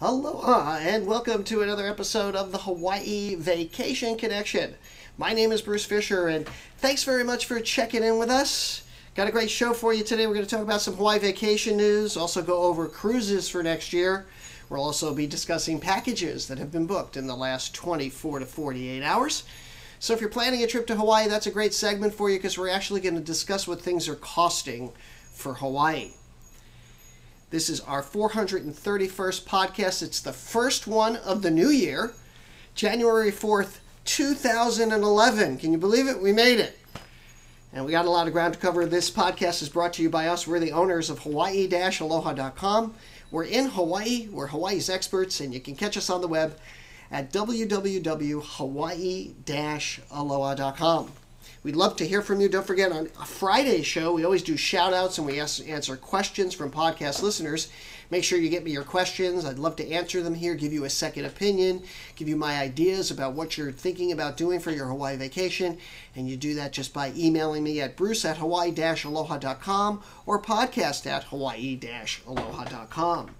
Aloha and welcome to another episode of the Hawaii Vacation Connection. My name is Bruce Fisher and thanks very much for checking in with us. Got a great show for you today. We're going to talk about some Hawaii vacation news, also go over cruises for next year. We'll also be discussing packages that have been booked in the last 24 to 48 hours. So if you're planning a trip to Hawaii, that's a great segment for you because we're actually going to discuss what things are costing for Hawaii. This is our 431st podcast. It's the first one of the new year, January 4th, 2011. Can you believe it? We made it. And we got a lot of ground to cover. This podcast is brought to you by us. We're the owners of Hawaii-Aloha.com. We're in Hawaii. We're Hawaii's experts, and you can catch us on the web at www.hawaii-aloha.com. We'd love to hear from you. Don't forget, on a Friday show, we always do shout-outs and we answer questions from podcast listeners. Make sure you get me your questions. I'd love to answer them here, give you a second opinion, give you my ideas about what you're thinking about doing for your Hawaii vacation. And you do that just by emailing me at bruce@hawaii-aloha.com or podcast@hawaii-aloha.com.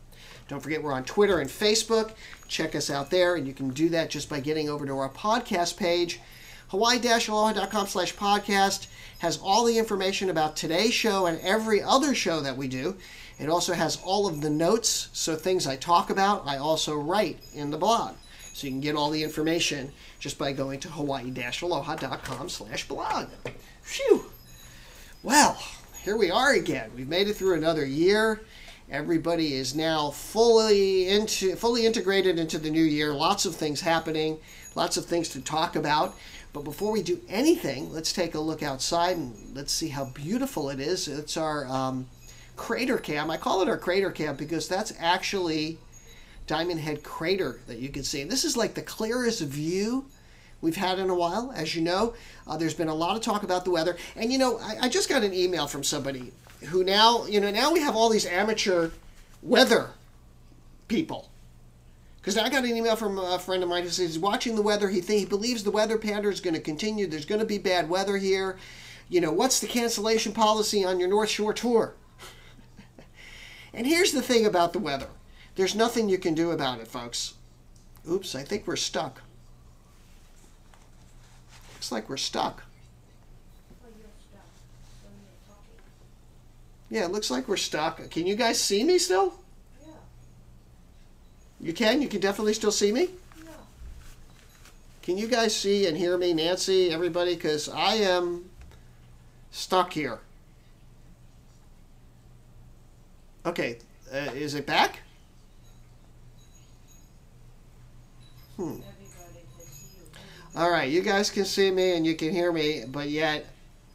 Don't forget, we're on Twitter and Facebook. Check us out there, and you can do that just by getting over to our podcast page. Hawaii-aloha.com/podcast has all the information about today's show and every other show that we do. It also has all of the notes, so things I talk about, I also write in the blog. So you can get all the information just by going to Hawaii-aloha.com/blog. Phew! Well, here we are again. We've made it through another year. Everybody is now fully integrated into the new year. Lots of things happening, lots of things to talk about. But before we do anything, let's take a look outside and let's see how beautiful it is. It's our crater cam. I call it our crater cam because that's actually Diamond Head Crater that you can see. And this is like the clearest view we've had in a while. As you know, there's been a lot of talk about the weather. And, I just got an email from somebody who now we have all these amateur weather people. Because I got an email from a friend of mine who says he's watching the weather. He believes the weather pattern is going to continue. There's going to be bad weather here. What's the cancellation policy on your North Shore tour? And here's the thing about the weather. There's nothing you can do about it, folks. Oops, I think we're stuck. Looks like we're stuck. Yeah, it looks like we're stuck. Can you guys see me still? You can? You can definitely still see me? Yeah. Can you guys see and hear me, Nancy, everybody? Because I am stuck here. Okay, is it back? All right, you guys can see me and you can hear me, but yet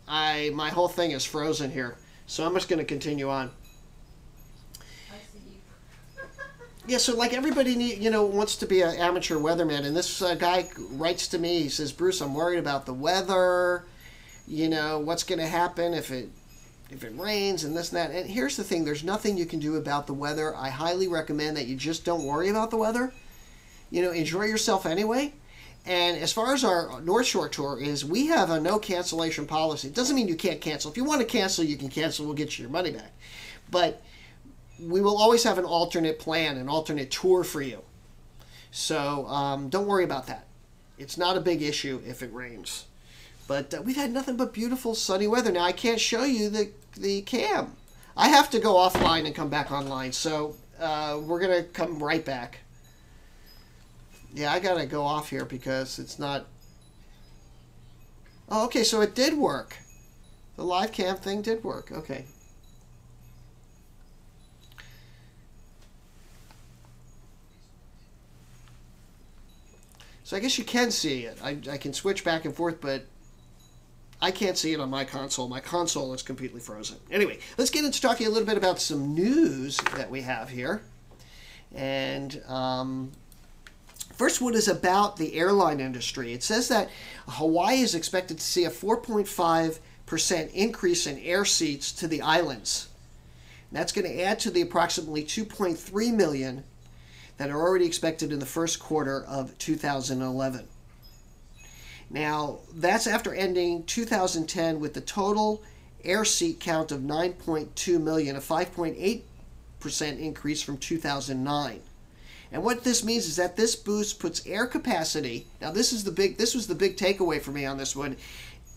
my whole thing is frozen here. So I'm just going to continue on. Yeah, so like everybody wants to be an amateur weatherman, and this guy writes to me. He says, "Bruce, I'm worried about the weather. What's going to happen if it rains and this and that." And here's the thing: there's nothing you can do about the weather. I highly recommend that you just don't worry about the weather. Enjoy yourself anyway. And as far as our North Shore tour is, we have a no cancellation policy. It doesn't mean you can't cancel. If you want to cancel, you can cancel. We'll get you your money back, but we will always have an alternate plan, an alternate tour for you. So don't worry about that. It's not a big issue if it rains. But we've had nothing but beautiful sunny weather. Now, I can't show you the cam. I have to go offline and come back online. So we're going to come right back. Yeah, I got to go off here because it's not... Oh, okay, so it did work. The live cam thing did work. Okay. So I guess you can see it. I can switch back and forth, but I can't see it on my console. My console is completely frozen. Anyway, let's get into talking a little bit about some news that we have here. And first one is about the airline industry. It says that Hawaii is expected to see a 4.5% increase in air seats to the islands. And that's going to add to the approximately 2.3 million that are already expected in the first quarter of 2011. Now, that's after ending 2010 with the total air seat count of 9.2 million, a 5.8% increase from 2009. And what this means is that this boost puts air capacity. Now this was the big takeaway for me on this one,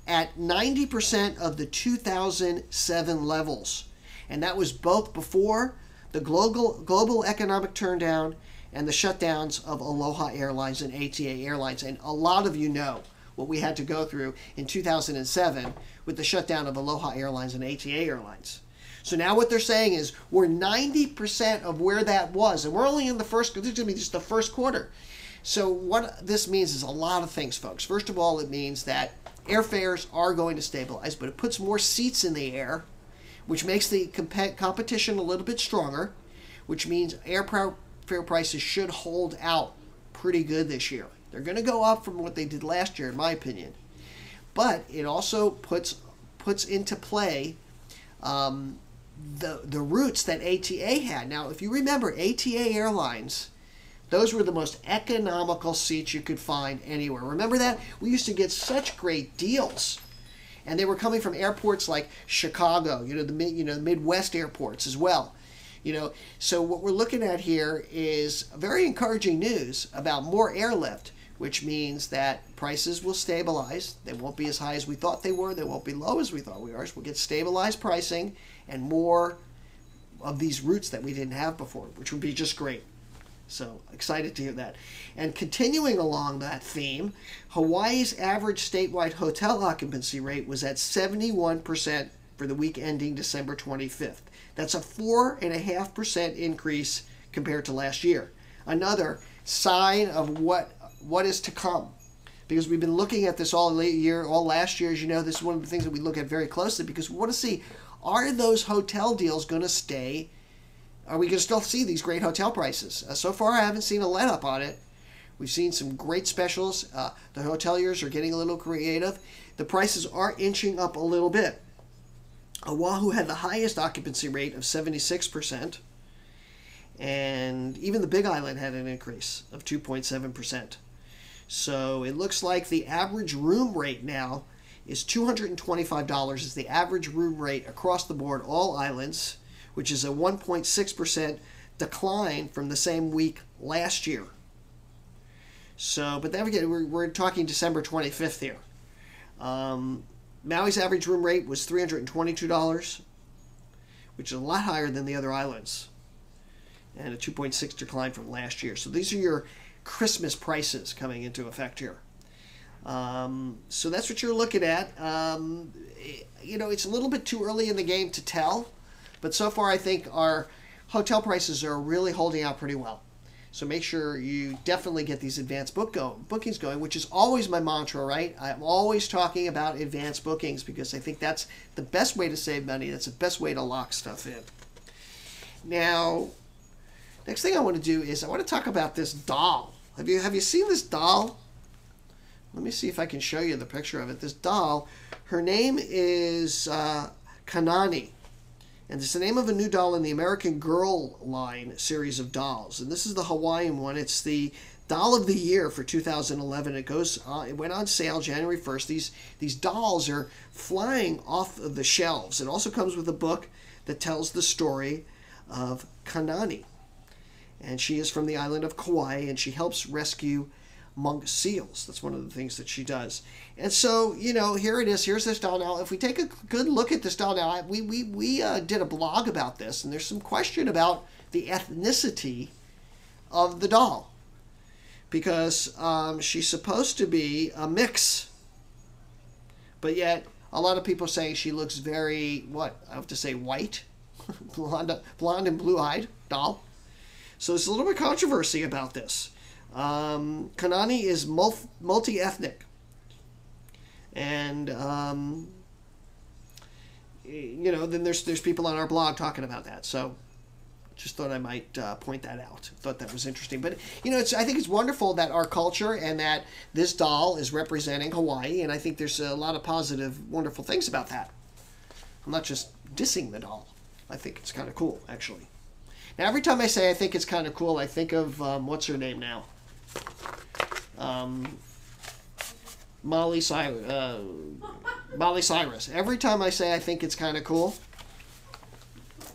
at 90% of the 2007 levels. And that was both before the global economic turndown and the shutdowns of Aloha Airlines and ATA Airlines. And a lot of you know what we had to go through in 2007 with the shutdown of Aloha Airlines and ATA Airlines. So now what they're saying is we're 90% of where that was. And we're only in the first, this is going to be just the first quarter. So what this means is a lot of things, folks. First of all, it means that airfares are going to stabilize, but it puts more seats in the air, which makes the competition a little bit stronger, which means airfare prices should hold out pretty good this year. They're going to go up from what they did last year, in my opinion. But it also puts into play the routes that ATA had. Now, if you remember, ATA Airlines, those were the most economical seats you could find anywhere. Remember that? We used to get such great deals. And they were coming from airports like Chicago, the Midwest airports as well. So what we're looking at here is very encouraging news about more airlift, which means that prices will stabilize. They won't be as high as we thought they were. They won't be low as we thought we were. So we'll get stabilized pricing and more of these routes that we didn't have before, which would be just great. So excited to hear that. And continuing along that theme, Hawaii's average statewide hotel occupancy rate was at 71% for the week ending December 25th. That's a 4.5% increase compared to last year. Another sign of what is to come. Because we've been looking at this all last year. As you know, this is one of the things that we look at very closely because we want to see, are those hotel deals going to stay? Are we going to still see these great hotel prices? So far, I haven't seen a let-up on it. We've seen some great specials. The hoteliers are getting a little creative. The prices are inching up a little bit. Oahu had the highest occupancy rate of 76%. And even the Big Island had an increase of 2.7%. So it looks like the average room rate now is $225 is the average room rate across the board, all islands, which is a 1.6% decline from the same week last year. So, but then again, we're talking December 25th here. Maui's average room rate was $322, which is a lot higher than the other islands, and a 2.6 decline from last year. So these are your Christmas prices coming into effect here. So that's what you're looking at. It's a little bit too early in the game to tell, but so far I think our hotel prices are really holding out pretty well. So make sure you definitely get these advanced bookings going, which is always my mantra, right? I'm always talking about advanced bookings because I think that's the best way to save money. That's the best way to lock stuff in. Now, next thing I want to do is I want to talk about this doll. Have you seen this doll? Let me see if I can show you the picture of it. This doll, her name is Kanani. And it's the name of a new doll in the American Girl line series of dolls. And this is the Hawaiian one. It's the Doll of the Year for 2011. It went on sale January 1st. These dolls are flying off of the shelves. It also comes with a book that tells the story of Kanani. And she is from the island of Kauai, and she helps rescue monk seals. That's one of the things that she does. And so, here it is. Here's this doll. Now, if we take a good look at this doll now, we did a blog about this, and there's some question about the ethnicity of the doll. Because she's supposed to be a mix. But yet, a lot of people say she looks very, I have to say white? blonde and blue-eyed doll. So there's a little bit of controversy about this. Kanani is multi-ethnic, and then there's people on our blog talking about that. So just thought I might point that out. Thought that was interesting. But I think it's wonderful that our culture and that this doll is representing Hawaii, and I think there's a lot of positive, wonderful things about that. I'm not just dissing the doll. I think it's kind of cool, actually. Now, every time I say I think it's kind of cool, I think of what's her name now. Molly Cyrus. Every time I say I think it's kind of cool,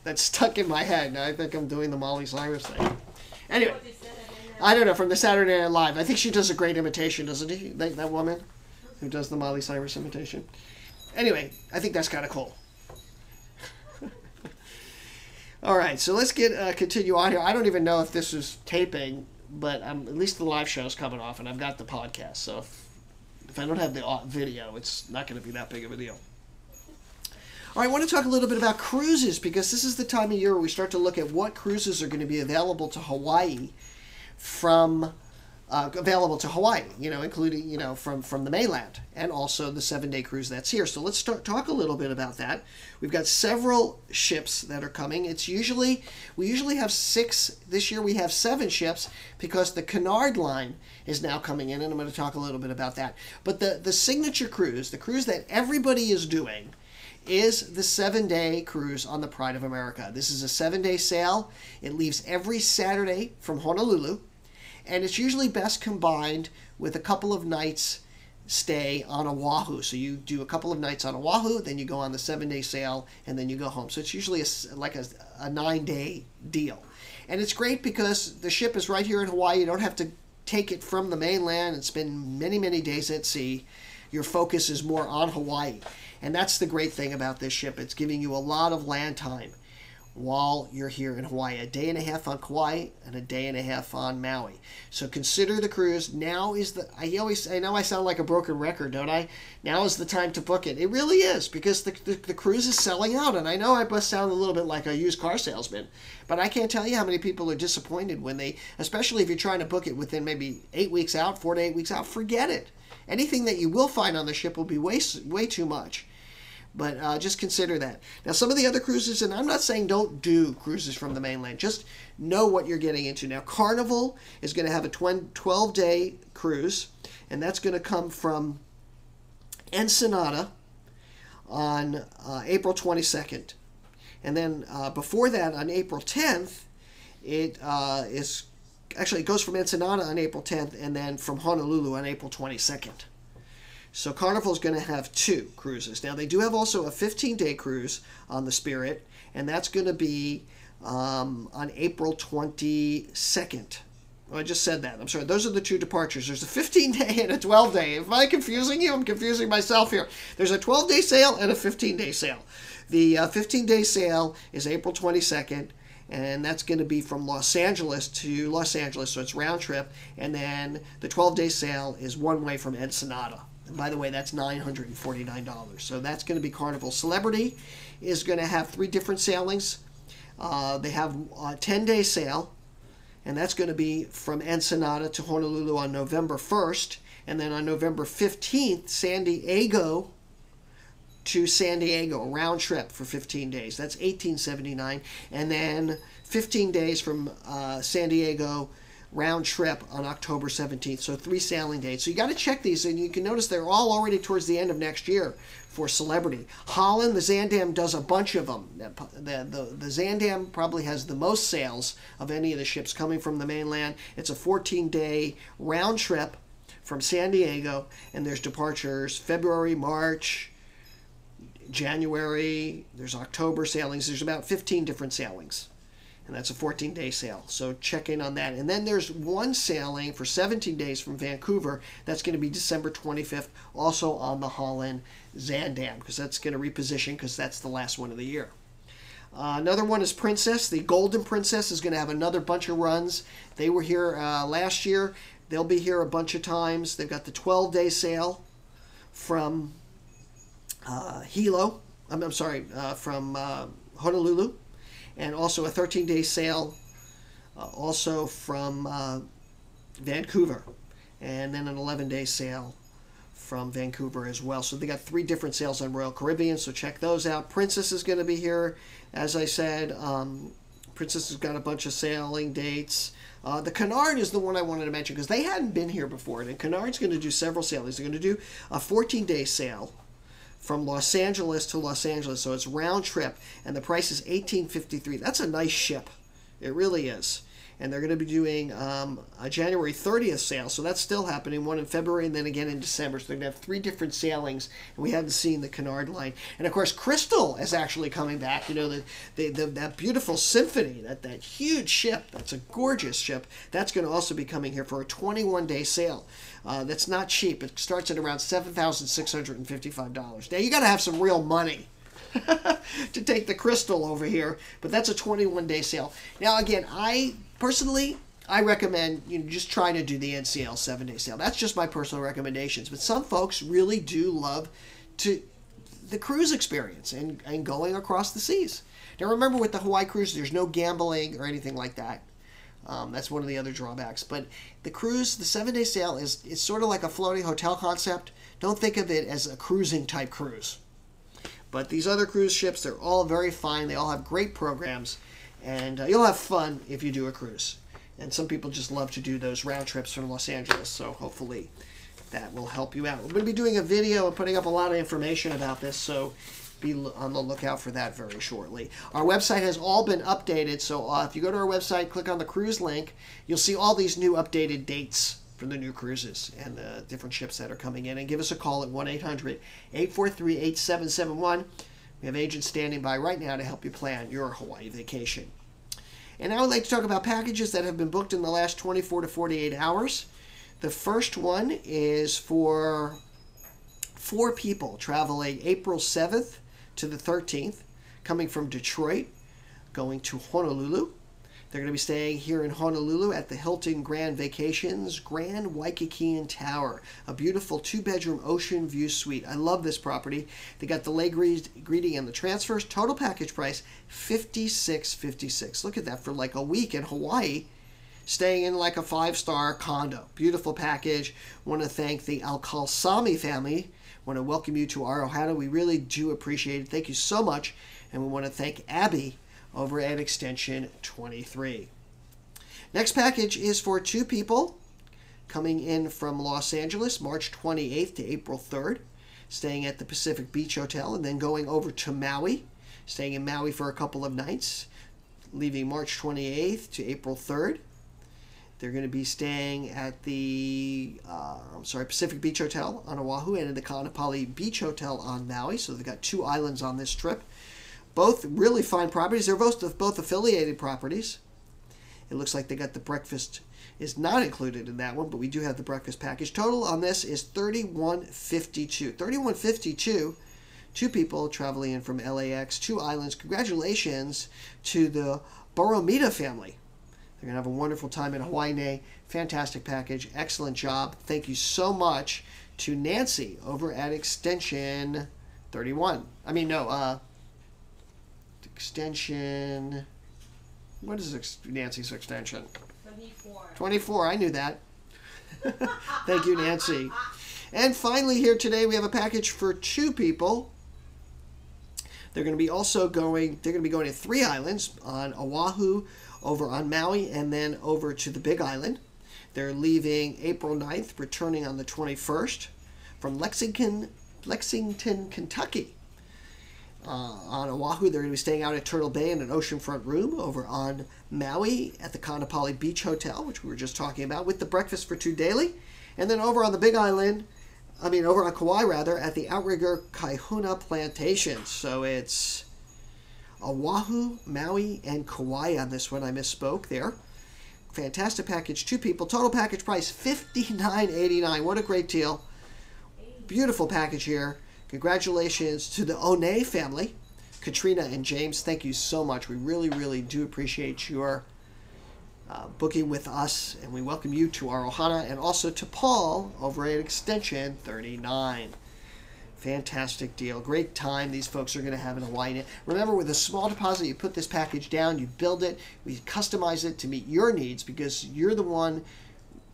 that's stuck in my head. Now I think I'm doing the Molly Cyrus thing. Anyway, I don't know, from the Saturday Night Live. I think she does a great imitation, doesn't he? That woman who does the Miley Cyrus imitation. Anyway, I think that's kind of cool. All right, so let's continue on here. I don't even know if this is taping, but at least the live show is coming off, and I've got the podcast. So if I don't have the video, it's not going to be that big of a deal. All right, I want to talk a little bit about cruises, because this is the time of year where we start to look at what cruises are going to be available to Hawaii including, from the mainland, and also the 7-day cruise that's here. So let's talk a little bit about that. We've got several ships that are coming. We usually have 6. This year we have 7 ships because the Cunard line is now coming in, and I'm going to talk a little bit about that. But the signature cruise, the cruise that everybody is doing, is the 7-day cruise on the Pride of America. This is a 7-day sail. It leaves every Saturday from Honolulu, and it's usually best combined with a couple of nights stay on Oahu. So you do a couple of nights on Oahu, then you go on the 7-day sail, and then you go home. So it's usually like a 9-day deal. And it's great because the ship is right here in Hawaii. You don't have to take it from the mainland and spend many, many days at sea. Your focus is more on Hawaii. And that's the great thing about this ship. It's giving you a lot of land time while you're here in Hawaii. A day and a half on Kauai and a day and a half on Maui. So consider the cruise. Now is I know I sound like a broken record, don't I? Now is the time to book it. It really is, because the cruise is selling out. And I know I must sound a little bit like a used car salesman, but I can't tell you how many people are disappointed when especially if you're trying to book it within maybe 8 weeks out, 4 to 8 weeks out, forget it. Anything that you will find on the ship will be way too much. But just consider that. Now, some of the other cruises, and I'm not saying don't do cruises from the mainland. Just know what you're getting into. Now, Carnival is going to have a 12-day cruise, and that's going to come from Ensenada on April 22nd. And then before that, on April 10th, it goes from Ensenada on April 10th, and then from Honolulu on April 22nd. So Carnival is going to have 2 cruises. Now, they do have also a 15-day cruise on the Spirit, and that's going to be on April 22nd. Oh, I just said that. I'm sorry. Those are the 2 departures. There's a 15-day and a 12-day. Am I confusing you? I'm confusing myself here. There's a 12-day sail and a 15-day sail. The 15-day sail is April 22nd, and that's going to be from Los Angeles to Los Angeles, so it's round trip. And then the 12-day sail is one way from Ensenada. And by the way, that's $949. So that's going to be Carnival. Celebrity is going to have 3 different sailings. They have a 10-day sail, and that's going to be from Ensenada to Honolulu on November 1st. And then on November 15th, San Diego to San Diego, round trip for 15 days. That's $1,879. And then 15 days from San Diego, round trip on October 17th. So 3 sailing dates. So you got to check these, and you can notice they're all already towards the end of next year for Celebrity. Holland, the Zaandam does a bunch of them. The Zaandam probably has the most sails of any of the ships coming from the mainland. It's a 14-day round trip from San Diego, and there's departures February, March, January. There's October sailings. There's about 15 different sailings. And that's a 14-day sail. So check in on that. And then there's one sailing for 17 days from Vancouver. That's going to be December 25th, also on the Holland Zaandam, because that's going to reposition because that's the last one of the year. Another one is Princess. The Golden Princess is going to have another bunch of runs. They were here last year. They'll be here a bunch of times. They've got the 12-day sail from from Honolulu. And also a 13-day sail also from Vancouver. And then an 11-day sail from Vancouver as well. So they got 3 different sails on Royal Caribbean, so check those out. Princess is going to be here, as I said. Princess has got a bunch of sailing dates. The Cunard is the one I wanted to mention because they hadn't been here before. And Cunard's going to do several sailings. They're going to do a 14-day sail from Los Angeles to Los Angeles, so it's round trip, and the price is $1,853. That's a nice ship. It really is. And they're going to be doing a January 30th sale, so that's still happening. One in February and then again in December. So they're going to have 3 different sailings, and we haven't seen the Cunard line. And of course, Crystal is actually coming back. You know, that beautiful Symphony, that huge ship. That's a gorgeous ship. That's going to also be coming here for a 21-day sale. That's not cheap. It starts at around $7,655. Now you got to have some real money to take the Crystal over here, but that's a 21-day sale. Now again, I recommend just trying to do the NCL 7-day sale. That's just my personal recommendations. But some folks really do love the cruise experience and going across the seas. Now remember, with the Hawaii cruise, there's no gambling or anything like that. That's one of the other drawbacks. But the cruise, the 7-day sale, is sort of like a floating hotel concept. Don't think of it as a cruising type cruise. But these other cruise ships, they're all very fine. They all have great programs. And you'll have fun if you do a cruise. And some people just love to do those round trips from Los Angeles. So hopefully that will help you out. We're going to be doing a video and putting up a lot of information about this. So be on the lookout for that very shortly. Our website has all been updated. So if you go to our website, click on the cruise link, you'll see all these new updated dates for the new cruises and the different ships that are coming in. And give us a call at 1-800-843-8771. We have agents standing by right now to help you plan your Hawaii vacation. And I would like to talk about packages that have been booked in the last 24 to 48 hours. The first one is for 4 people traveling April 7th to the 13th, coming from Detroit, going to Honolulu. They're going to be staying here in Honolulu at the Hilton Grand Vacations Grand Waikiki Tower, a beautiful 2-bedroom ocean view suite. I love this property. They got the lay greeting and the transfers. Total package price $56.56. Look at that, for like a week in Hawaii, staying in like a 5-star condo. Beautiful package. Want to thank the Alkalsami family. Want to welcome you to our Ohana. We really do appreciate it. Thank you so much. And we want to thank Abby over at Extension 23. Next package is for 2 people coming in from Los Angeles, March 28th to April 3rd, staying at the Pacific Beach Hotel, and then going over to Maui, staying in Maui for a couple of nights, leaving March 28th to April 3rd. They're going to be staying at the Pacific Beach Hotel on Oahu and in the Kaanapali Beach Hotel on Maui. So they've got 2 islands on this trip. Both really fine properties. They're both affiliated properties. It looks like they got the breakfast is not included in that one, but we do have the breakfast package. Total on this is $31.52. $31.52. 2 people traveling in from LAX, 2 islands. Congratulations to the Boromita family. They're going to have a wonderful time in Hawaii. Fantastic package. Excellent job. Thank you so much to Nancy over at Extension 31. Extension, what is Nancy's extension? 24. 24, I knew that. Thank you, Nancy. And finally here today we have a package for 2 people. They're going to be going to 3 islands, on Oahu, over on Maui, and then over to the Big Island. They're leaving April 9th, returning on the 21st from Lexington, Kentucky. On Oahu, they're going to be staying out at Turtle Bay in an oceanfront room. Over on Maui at the Kaanapali Beach Hotel, which we were just talking about, with the breakfast for 2 daily. And then over on the Big Island, over on Kauai rather, at the Outrigger Kaihuna Plantation. So it's Oahu, Maui, and Kauai on this one. I misspoke there. Fantastic package, 2 people. Total package price $59.89. What a great deal. Beautiful package here. Congratulations to the One family, Katrina and James. Thank you so much. We really, really do appreciate your booking with us, and we welcome you to our Ohana, and also to Paul over at Extension 39. Fantastic deal. Great time these folks are going to have in Hawaii. Remember, with a small deposit, you put this package down, you build it, we customize it to meet your needs, because you're the one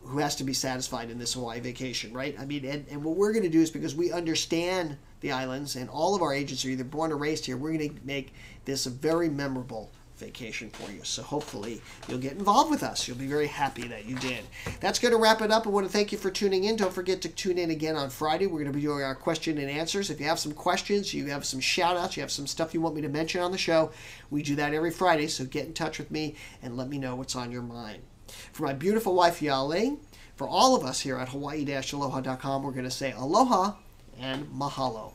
who has to be satisfied in this Hawaii vacation, right? And what we're going to do is, because we understand the islands and all of our agents are either born or raised here, we're going to make this very memorable vacation for you. So hopefully you'll get involved with us. You'll be very happy that you did. That's going to wrap it up. I want to thank you for tuning in. Don't forget to tune in again on Friday. We're going to be doing our question and answers. If you have some questions, you have some shout outs, you have some stuff you want me to mention on the show, we do that every Friday. So get in touch with me and let me know what's on your mind. For my beautiful wife, Yale, for all of us here at Hawaii-Aloha.com, we're going to say aloha and mahalo.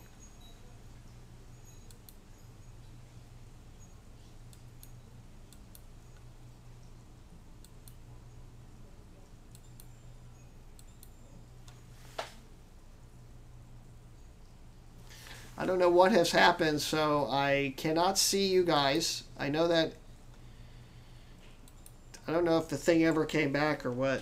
I don't know what has happened, so I cannot see you guys. I know that... I don't know if the thing ever came back or what.